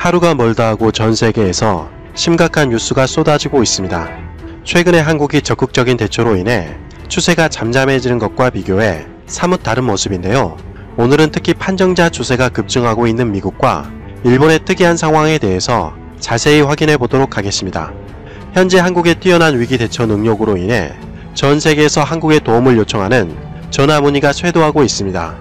하루가 멀다 하고 전 세계에서 심각한 뉴스가 쏟아지고 있습니다. 최근에 한국이 적극적인 대처로 인해 추세가 잠잠해지는 것과 비교해 사뭇 다른 모습인데요. 오늘은 특히 판정자 추세가 급증하고 있는 미국과 일본의 특이한 상황에 대해서 자세히 확인해 보도록 하겠습니다. 현재 한국의 뛰어난 위기 대처 능력으로 인해 전 세계에서 한국의 도움을 요청하는 전화 문의가 쇄도하고 있습니다.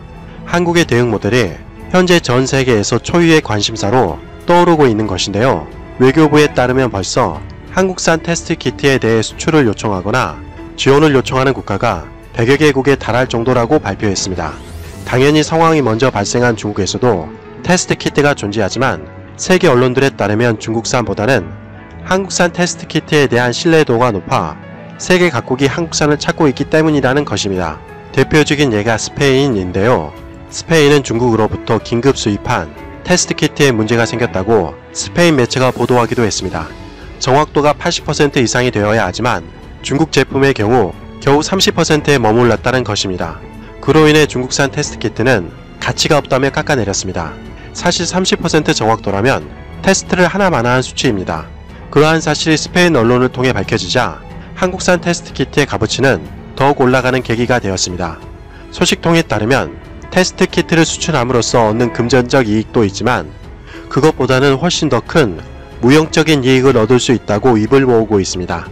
한국의 대응 모델이 현재 전 세계에서 초유의 관심사로 떠오르고 있는 것인데요. 외교부에 따르면 벌써 한국산 테스트 키트에 대해 수출을 요청하거나 지원을 요청하는 국가가 100여 개국에 달할 정도라고 발표했습니다. 당연히 상황이 먼저 발생한 중국에서도 테스트 키트가 존재하지만 세계 언론들에 따르면 중국산보다는 한국산 테스트 키트에 대한 신뢰도가 높아 세계 각국이 한국산을 찾고 있기 때문이라는 것입니다. 대표적인 예가 스페인인데요. 스페인은 중국으로부터 긴급 수입한 테스트 키트에 문제가 생겼다고 스페인 매체가 보도하기도 했습니다. 정확도가 80% 이상이 되어야 하지만 중국 제품의 경우 겨우 30%에 머물렀다는 것입니다. 그로 인해 중국산 테스트 키트는 가치가 없다며 깎아내렸습니다. 사실 30% 정확도라면 테스트를 하나마나한 수치입니다. 그러한 사실이 스페인 언론을 통해 밝혀지자 한국산 테스트 키트의 값어치는 더욱 올라가는 계기가 되었습니다. 소식통에 따르면 테스트 키트를 수출함으로써 얻는 금전적 이익도 있지만 그것보다는 훨씬 더 큰 무형적인 이익을 얻을 수 있다고 입을 모으고 있습니다.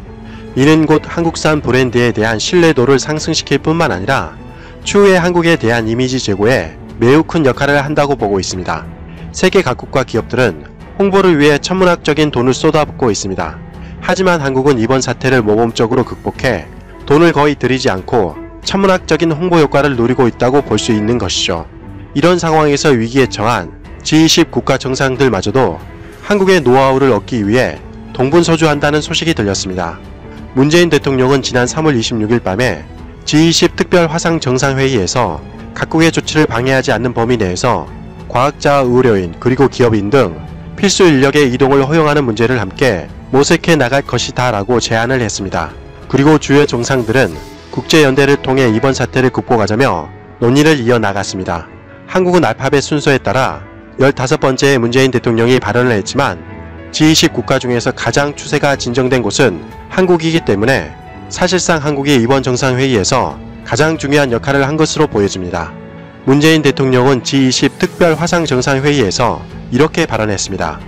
이는 곧 한국산 브랜드에 대한 신뢰도를 상승시킬 뿐만 아니라 추후에 한국에 대한 이미지 제고에 매우 큰 역할을 한다고 보고 있습니다. 세계 각국과 기업들은 홍보를 위해 천문학적인 돈을 쏟아붓고 있습니다. 하지만 한국은 이번 사태를 모범적으로 극복해 돈을 거의 들이지 않고 천문학적인 홍보 효과를 누리고 있다고 볼 수 있는 것이죠. 이런 상황에서 위기에 처한 G20 국가 정상들마저도 한국의 노하우를 얻기 위해 동분서주한다는 소식이 들렸습니다. 문재인 대통령은 지난 3월 26일 밤에 G20 특별 화상 정상회의에서 각국의 조치를 방해하지 않는 범위 내에서 과학자, 의료인, 그리고 기업인 등 필수 인력의 이동을 허용하는 문제를 함께 모색해 나갈 것이다 라고 제안을 했습니다. 그리고 주요 정상들은 국제연대를 통해 이번 사태를 극복하자며 논의를 이어나갔습니다. 한국은 알파벳 순서에 따라 15번째 문재인 대통령이 발언을 했지만 G20 국가 중에서 가장 추세가 진정된 곳은 한국이기 때문에 사실상 한국이 이번 정상회의에서 가장 중요한 역할을 한 것으로 보여집니다. 문재인 대통령은 G20 특별 화상 정상회의에서 이렇게 발언했습니다.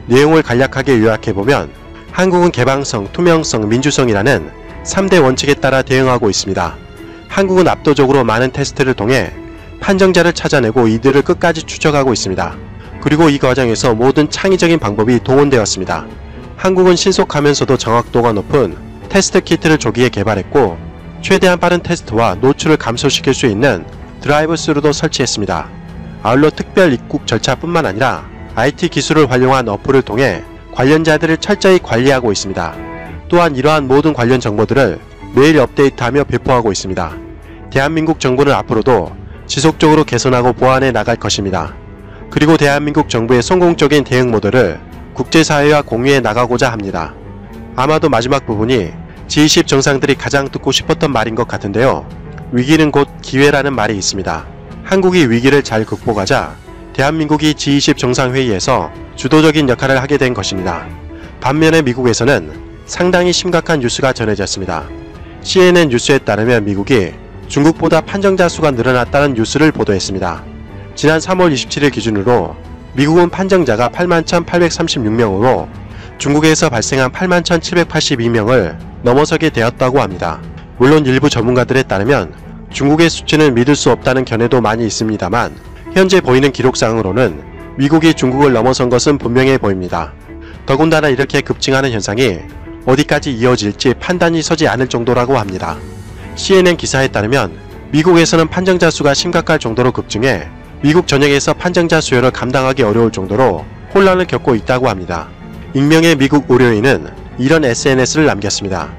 내용을 간략하게 요약해보면 한국은 개방성, 투명성, 민주성이라는 3대 원칙에 따라 대응하고 있습니다. 한국은 압도적으로 많은 테스트를 통해 판정자를 찾아내고 이들을 끝까지 추적하고 있습니다. 그리고 이 과정에서 모든 창의적인 방법이 동원되었습니다. 한국은 신속하면서도 정확도가 높은 테스트 키트를 조기에 개발했고 최대한 빠른 테스트와 노출을 감소시킬 수 있는 드라이브 스루도 설치했습니다. 아울러 특별 입국 절차뿐만 아니라 IT 기술을 활용한 어플을 통해 관련자들을 철저히 관리하고 있습니다. 또한 이러한 모든 관련 정보들을 매일 업데이트하며 배포하고 있습니다. 대한민국 정부는 앞으로도 지속적으로 개선하고 보완해 나갈 것입니다. 그리고 대한민국 정부의 성공적인 대응 모델을 국제사회와 공유해 나가고자 합니다. 아마도 마지막 부분이 G20 정상들이 가장 듣고 싶었던 말인 것 같은데요. 위기는 곧 기회라는 말이 있습니다. 한국이 위기를 잘 극복하자 대한민국이 G20 정상회의에서 주도적인 역할을 하게 된 것입니다. 반면에 미국에서는 상당히 심각한 뉴스가 전해졌습니다. CNN 뉴스에 따르면 미국이 중국보다 판정자 수가 늘어났다는 뉴스를 보도했습니다. 지난 3월 27일 기준으로 미국은 판정자가 81,836명으로 중국에서 발생한 81,782명을 넘어서게 되었다고 합니다. 물론 일부 전문가들에 따르면 중국의 수치는 믿을 수 없다는 견해도 많이 있습니다만 현재 보이는 기록상으로는 미국이 중국을 넘어선 것은 분명해 보입니다. 더군다나 이렇게 급증하는 현상이 어디까지 이어질지 판단이 서지 않을 정도라고 합니다. CNN 기사에 따르면 미국에서는 판정자 수가 심각할 정도로 급증해 미국 전역에서 판정자 수요를 감당하기 어려울 정도로 혼란을 겪고 있다고 합니다. 익명의 미국 의료인은 이런 SNS를 남겼습니다.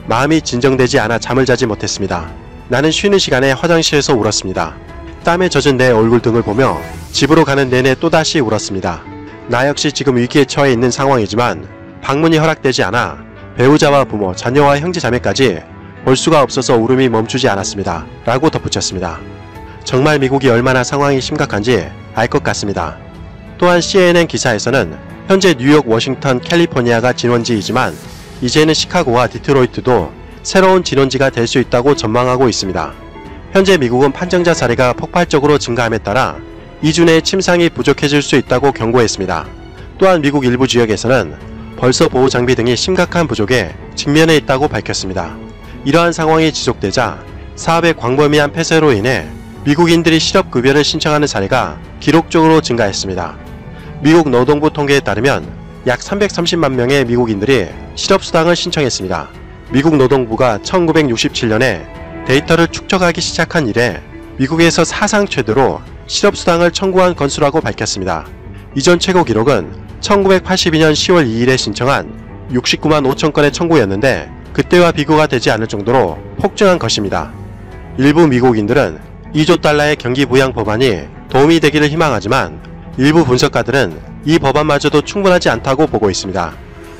마음이 진정되지 않아 잠을 자지 못했습니다. 나는 쉬는 시간에 화장실에서 울었습니다. 땀에 젖은 내 얼굴 등을 보며 집으로 가는 내내 또다시 울었습니다. 나 역시 지금 위기에 처해 있는 상황이지만 방문이 허락되지 않아 배우자와 부모, 자녀와 형제자매까지 볼 수가 없어서 울음이 멈추지 않았습니다. 라고 덧붙였습니다. 정말 미국이 얼마나 상황이 심각한지 알 것 같습니다. 또한 CNN 기사에서는 현재 뉴욕, 워싱턴, 캘리포니아가 진원지이지만 이제는 시카고와 디트로이트도 새로운 진원지가 될 수 있다고 전망하고 있습니다. 현재 미국은 판정자 사례가 폭발적으로 증가함에 따라 2주 내에 침상이 부족해질 수 있다고 경고했습니다. 또한 미국 일부 지역에서는 벌써 보호장비 등이 심각한 부족에 직면해 있다고 밝혔습니다. 이러한 상황이 지속되자 사업의 광범위한 폐쇄로 인해 미국인들이 실업급여를 신청하는 사례가 기록적으로 증가했습니다. 미국 노동부 통계에 따르면 약 330만 명의 미국인들이 실업수당을 신청했습니다. 미국 노동부가 1967년에 데이터를 축적하기 시작한 이래 미국에서 사상 최대로 실업수당을 청구한 건수라고 밝혔습니다. 이전 최고 기록은 1982년 10월 2일에 신청한 69만 5천 건의 청구였는데 그때와 비교가 되지 않을 정도로 폭증한 것입니다. 일부 미국인들은 2조 달러의 경기 부양 법안이 도움이 되기를 희망하지만 일부 분석가들은 이 법안마저도 충분하지 않다고 보고 있습니다.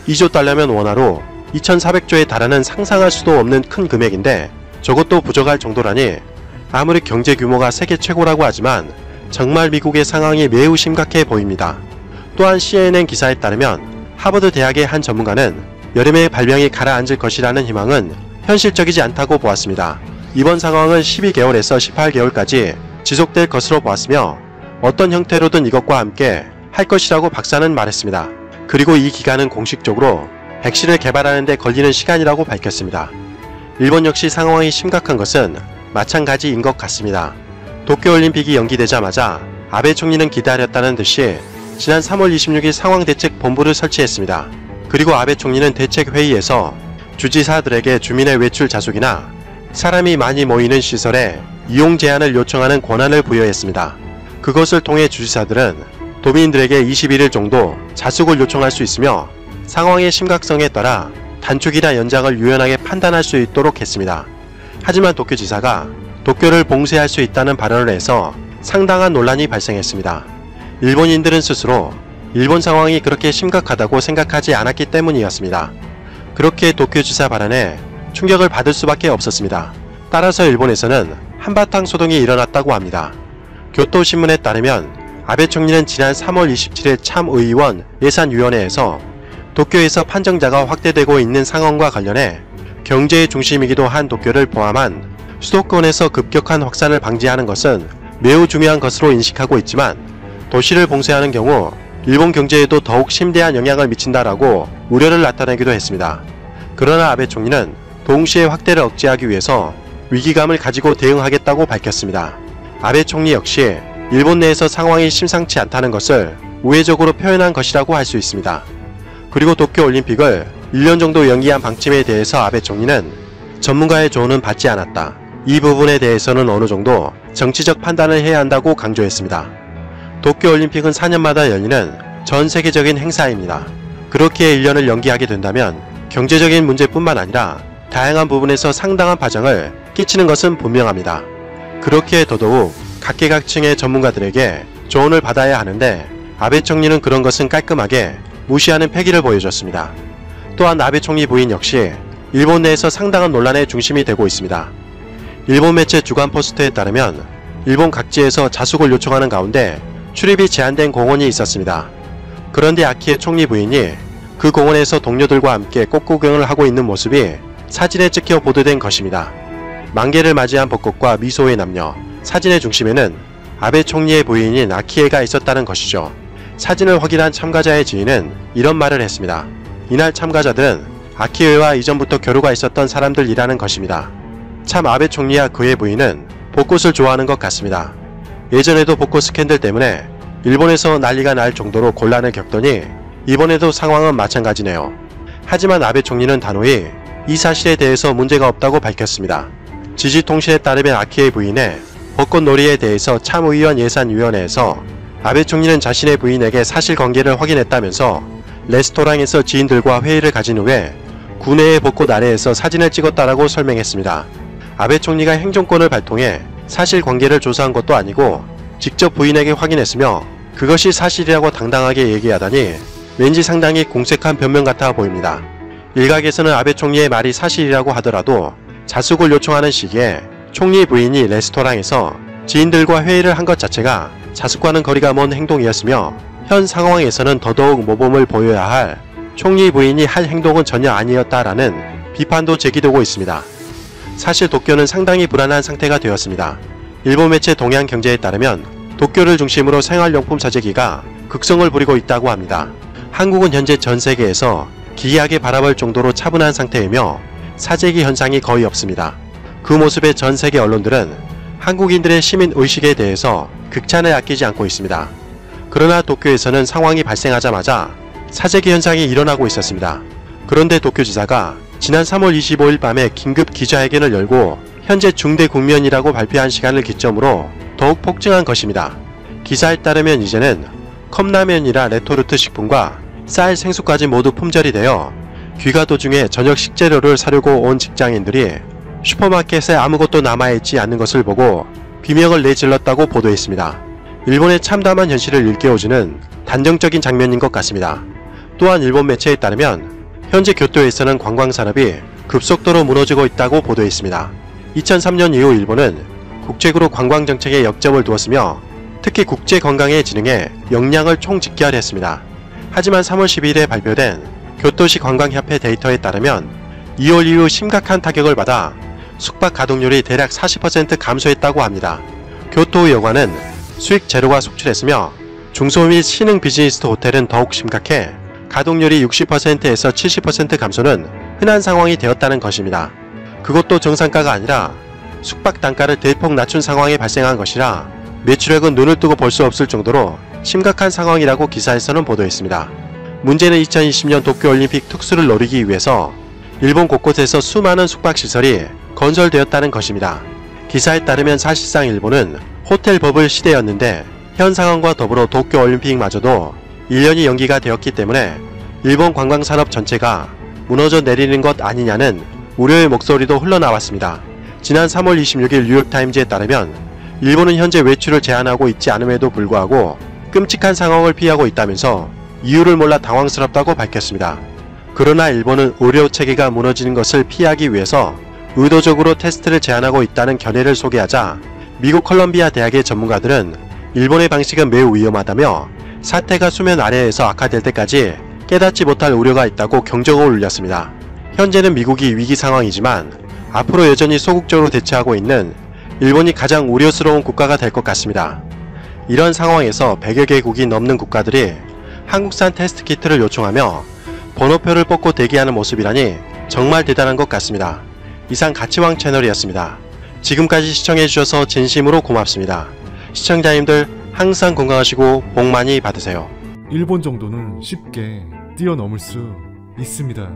2조 달러면 원화로 2,400조에 달하는 상상할 수도 없는 큰 금액인데 저것도 부족할 정도라니 아무리 경제 규모가 세계 최고라고 하지만 정말 미국의 상황이 매우 심각해 보입니다. 또한 CNN 기사에 따르면 하버드 대학의 한 전문가는 여름에 발병이 가라앉을 것이라는 희망은 현실적이지 않다고 보았습니다. 이번 상황은 12개월에서 18개월까지 지속될 것으로 보았으며 어떤 형태로든 이것과 함께 할 것이라고 박사는 말했습니다. 그리고 이 기간은 공식적으로 백신을 개발하는 데 걸리는 시간이라고 밝혔습니다. 일본 역시 상황이 심각한 것은 마찬가지인 것 같습니다. 도쿄올림픽이 연기되자마자 아베 총리는 기다렸다는 듯이 지난 3월 26일 상황대책본부를 설치했습니다. 그리고 아베 총리는 대책회의에서 주지사들에게 주민의 외출 자숙이나 사람이 많이 모이는 시설에 이용 제한을 요청하는 권한을 부여했습니다. 그것을 통해 주지사들은 도민들에게 21일 정도 자숙을 요청할 수 있으며 상황의 심각성에 따라 단축이나 연장을 유연하게 판단할 수 있도록 했습니다. 하지만 도쿄지사가 도쿄를 봉쇄할 수 있다는 발언을 해서 상당한 논란이 발생했습니다. 일본인들은 스스로 일본 상황이 그렇게 심각하다고 생각하지 않았기 때문이었습니다. 그렇게 도쿄지사 발언에 충격을 받을 수밖에 없었습니다. 따라서 일본에서는 한바탕 소동이 일어났다고 합니다. 교토신문에 따르면 아베 총리는 지난 3월 27일 참의원 예산위원회에서 도쿄에서 판정자가 확대되고 있는 상황과 관련해 경제의 중심이기도 한 도쿄를 포함한 수도권에서 급격한 확산을 방지하는 것은 매우 중요한 것으로 인식하고 있지만 도시를 봉쇄하는 경우 일본 경제에도 더욱 심대한 영향을 미친다라고 우려를 나타내기도 했습니다. 그러나 아베 총리는 동시에 확대를 억제하기 위해서 위기감을 가지고 대응하겠다고 밝혔습니다. 아베 총리 역시 일본 내에서 상황이 심상치 않다는 것을 우회적으로 표현한 것이라고 할 수 있습니다. 그리고 도쿄올림픽을 1년 정도 연기한 방침에 대해서 아베 총리는 전문가의 조언은 받지 않았다. 이 부분에 대해서는 어느 정도 정치적 판단을 해야 한다고 강조했습니다. 도쿄올림픽은 4년마다 열리는 전 세계적인 행사입니다. 그렇게 1년을 연기하게 된다면 경제적인 문제뿐만 아니라 다양한 부분에서 상당한 파장을 끼치는 것은 분명합니다. 그렇기에 더더욱 각계각층의 전문가들에게 조언을 받아야 하는데 아베 총리는 그런 것은 깔끔하게 무시하는 패기를 보여줬습니다. 또한 아베 총리 부인 역시 일본 내에서 상당한 논란의 중심이 되고 있습니다. 일본 매체 주간포스트에 따르면 일본 각지에서 자숙을 요청하는 가운데 출입이 제한된 공원이 있었습니다. 그런데 아키에 총리 부인이 그 공원에서 동료들과 함께 꽃구경을 하고 있는 모습이 사진에 찍혀 보도된 것입니다. 만개를 맞이한 벚꽃과 미소의 남녀, 사진의 중심에는 아베 총리의 부인인 아키에가 있었다는 것이죠. 사진을 확인한 참가자의 지인은 이런 말을 했습니다. 이날 참가자들은 아키에와 이전부터 교류가 있었던 사람들이라는 것입니다. 참 아베 총리와 그의 부인은 벚꽃을 좋아하는 것 같습니다. 예전에도 벚꽃 스캔들 때문에 일본에서 난리가 날 정도로 곤란을 겪더니 이번에도 상황은 마찬가지네요. 하지만 아베 총리는 단호히 이 사실에 대해서 문제가 없다고 밝혔습니다. 지지통신에 따르면 아키의 부인의 벚꽃놀이에 대해서 참의원 예산위원회에서 아베 총리는 자신의 부인에게 사실관계를 확인했다면서 레스토랑에서 지인들과 회의를 가진 후에 구내의 벚꽃 아래에서 사진을 찍었다라고 설명했습니다. 아베 총리가 행정권을 발동해 사실관계를 조사한 것도 아니고 직접 부인에게 확인했으며 그것이 사실이라고 당당하게 얘기하다니 왠지 상당히 공색한 변명 같아 보입니다. 일각에서는 아베 총리의 말이 사실이라고 하더라도 자숙을 요청하는 시기에 총리 부인이 레스토랑에서 지인들과 회의를 한 것 자체가 자숙과는 거리가 먼 행동이었으며 현 상황에서는 더더욱 모범을 보여야 할 총리 부인이 할 행동은 전혀 아니었다라는 비판도 제기되고 있습니다. 사실 도쿄는 상당히 불안한 상태가 되었습니다. 일본 매체 동양경제에 따르면 도쿄를 중심으로 생활용품 사재기가 극성을 부리고 있다고 합니다. 한국은 현재 전 세계에서 기이하게 바라볼 정도로 차분한 상태이며 사재기 현상이 거의 없습니다. 그 모습에 전 세계 언론들은 한국인들의 시민의식에 대해서 극찬을 아끼지 않고 있습니다. 그러나 도쿄에서는 상황이 발생하자마자 사재기 현상이 일어나고 있었습니다. 그런데 도쿄지사가 지난 3월 25일 밤에 긴급 기자회견을 열고 현재 중대 국면이라고 발표한 시간을 기점으로 더욱 폭증한 것입니다. 기사에 따르면 이제는 컵라면이나 레토르트 식품과 쌀, 생수까지 모두 품절이 되어 귀가 도중에 저녁 식재료를 사려고 온 직장인들이 슈퍼마켓에 아무것도 남아있지 않는 것을 보고 비명을 내질렀다고 보도했습니다. 일본의 참담한 현실을 일깨워주는 단정적인 장면인 것 같습니다. 또한 일본 매체에 따르면 현재 교토에서는 관광산업이 급속도로 무너지고 있다고 보도했습니다. 2003년 이후 일본은 국제그룹 관광정책에 역점을 두었으며 특히 국제관광의 역량을 총집결했습니다. 하지만 3월 12일에 발표된 교토시 관광협회 데이터에 따르면 2월 이후 심각한 타격을 받아 숙박 가동률이 대략 40% 감소했다고 합니다. 교토 여관은 수익 제로가 속출했으며 중소 및 신흥 비즈니스 호텔은 더욱 심각해 가동률이 60%에서 70% 감소는 흔한 상황이 되었다는 것입니다. 그것도 정상가가 아니라 숙박 단가를 대폭 낮춘 상황에 발생한 것이라 매출액은 눈을 뜨고 볼 수 없을 정도로 심각한 상황이라고 기사에서는 보도했습니다. 문제는 2020년 도쿄올림픽 특수를 노리기 위해서 일본 곳곳에서 수많은 숙박시설이 건설되었다는 것입니다. 기사에 따르면 사실상 일본은 호텔 버블 시대였는데 현 상황과 더불어 도쿄올림픽마저도 1년이 연기가 되었기 때문에 일본 관광산업 전체가 무너져 내리는 것 아니냐는 우려의 목소리도 흘러나왔습니다. 지난 3월 26일 뉴욕타임즈에 따르면 일본은 현재 외출을 제한하고 있지 않음에도 불구하고 끔찍한 상황을 피하고 있다면서 이유를 몰라 당황스럽다고 밝혔습니다. 그러나 일본은 의료체계가 무너지는 것을 피하기 위해서 의도적으로 테스트를 제한하고 있다는 견해를 소개하자 미국 컬럼비아 대학의 전문가들은 일본의 방식은 매우 위험하다며 사태가 수면 아래에서 악화될 때까지 깨닫지 못할 우려가 있다고 경적을 울렸습니다. 현재는 미국이 위기 상황이지만 앞으로 여전히 소극적으로 대처하고 있는 일본이 가장 우려스러운 국가가 될 것 같습니다. 이런 상황에서 100여 개국이 넘는 국가들이 한국산 테스트 키트를 요청하며 번호표를 뽑고 대기하는 모습이라니 정말 대단한 것 같습니다. 이상 가치왕 채널이었습니다. 지금까지 시청해주셔서 진심으로 고맙습니다. 시청자님들 항상 건강하시고 복 많이 받으세요. 일본 정도는 쉽게 뛰어넘을 수 있습니다.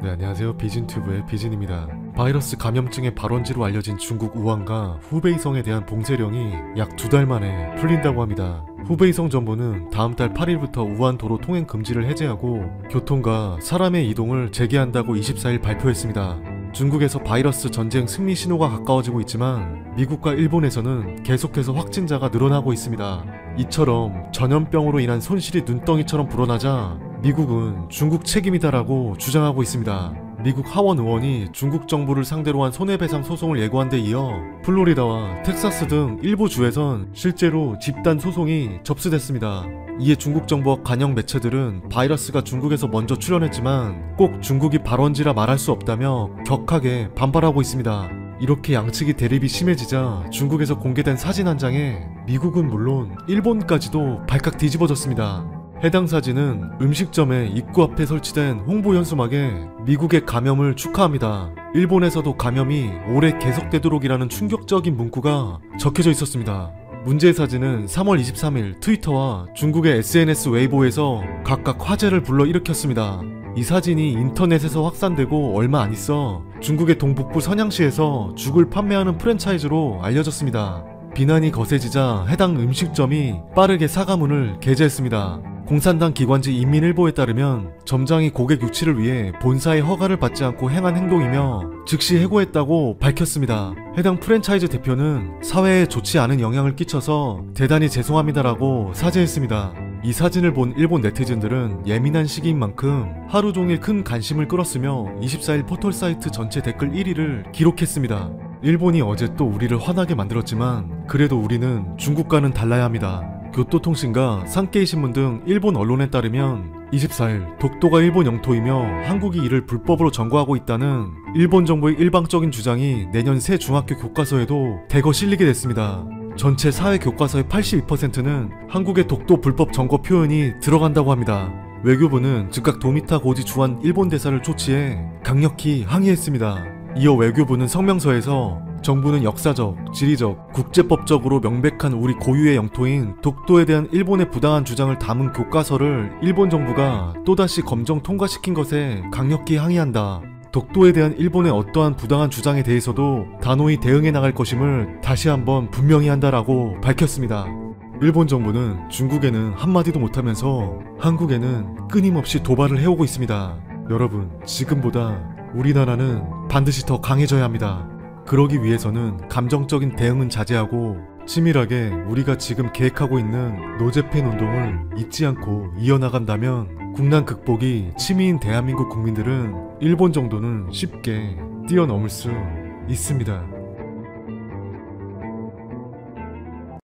네, 안녕하세요. 비진튜브의 비진입니다. 바이러스 감염증의 발원지로 알려진 중국 우한과 후베이성에 대한 봉쇄령이 약 2달 만에 풀린다고 합니다. 후베이성 정부는 다음 달 8일부터 우한 도로 통행 금지를 해제하고 교통과 사람의 이동을 재개한다고 24일 발표했습니다. 중국에서 바이러스 전쟁 승리 신호가 가까워지고 있지만 미국과 일본에서는 계속해서 확진자가 늘어나고 있습니다. 이처럼 전염병으로 인한 손실이 눈덩이처럼 불어나자 미국은 중국 책임이다라고 주장하고 있습니다. 미국 하원 의원이 중국 정부를 상대로 한 손해배상 소송을 예고한 데 이어 플로리다와 텍사스 등 일부 주에선 실제로 집단 소송이 접수됐습니다. 이에 중국 정부와 관영 매체들은 바이러스가 중국에서 먼저 출현했지만 꼭 중국이 발원지라 말할 수 없다며 격하게 반발하고 있습니다. 이렇게 양측이 대립이 심해지자 중국에서 공개된 사진 한 장에 미국은 물론 일본까지도 발칵 뒤집어졌습니다. 해당 사진은 음식점의 입구 앞에 설치된 홍보 현수막에 미국의 감염을 축하합니다. 일본에서도 감염이 오래 계속되도록이라는 충격적인 문구가 적혀져 있었습니다. 문제의 사진은 3월 23일 트위터와 중국의 SNS 웨이보에서 각각 화제를 불러일으켰습니다. 이 사진이 인터넷에서 확산되고 얼마 안 있어 중국의 동북부 선양시에서 죽을 판매하는 프랜차이즈로 알려졌습니다. 비난이 거세지자 해당 음식점이 빠르게 사과문을 게재했습니다. 공산당 기관지 인민일보에 따르면 점장이 고객 유치를 위해 본사의 허가를 받지 않고 행한 행동이며 즉시 해고했다고 밝혔습니다. 해당 프랜차이즈 대표는 사회에 좋지 않은 영향을 끼쳐서 대단히 죄송합니다라고 사죄했습니다. 이 사진을 본 일본 네티즌들은 예민한 시기인 만큼 하루 종일 큰 관심을 끌었으며 24일 포털 사이트 전체 댓글 1위를 기록했습니다. 일본이 어제 또 우리를 화나게 만들었지만 그래도 우리는 중국과는 달라야 합니다. 교토통신과 산케이신문 등 일본 언론에 따르면 24일 독도가 일본 영토이며 한국이 이를 불법으로 점거하고 있다는 일본 정부의 일방적인 주장이 내년 새 중학교 교과서에도 대거 실리게 됐습니다. 전체 사회 교과서의 82%는 한국의 독도 불법 점거 표현이 들어간다고 합니다. 외교부는 즉각 도미타 고지 주한 일본 대사를 조치해 강력히 항의했습니다. 이어 외교부는 성명서에서 정부는 역사적, 지리적, 국제법적으로 명백한 우리 고유의 영토인 독도에 대한 일본의 부당한 주장을 담은 교과서를 일본 정부가 또다시 검정 통과시킨 것에 강력히 항의한다. 독도에 대한 일본의 어떠한 부당한 주장에 대해서도 단호히 대응해 나갈 것임을 다시 한번 분명히 한다라고 밝혔습니다. 일본 정부는 중국에는 한마디도 못하면서 한국에는 끊임없이 도발을 해오고 있습니다. 여러분, 지금보다 우리나라는 반드시 더 강해져야 합니다. 그러기 위해서는 감정적인 대응은 자제하고 치밀하게 우리가 지금 계획하고 있는 노재팬 운동을 잊지 않고 이어나간다면 국난 극복이 취미인 대한민국 국민들은 일본 정도는 쉽게 뛰어넘을 수 있습니다.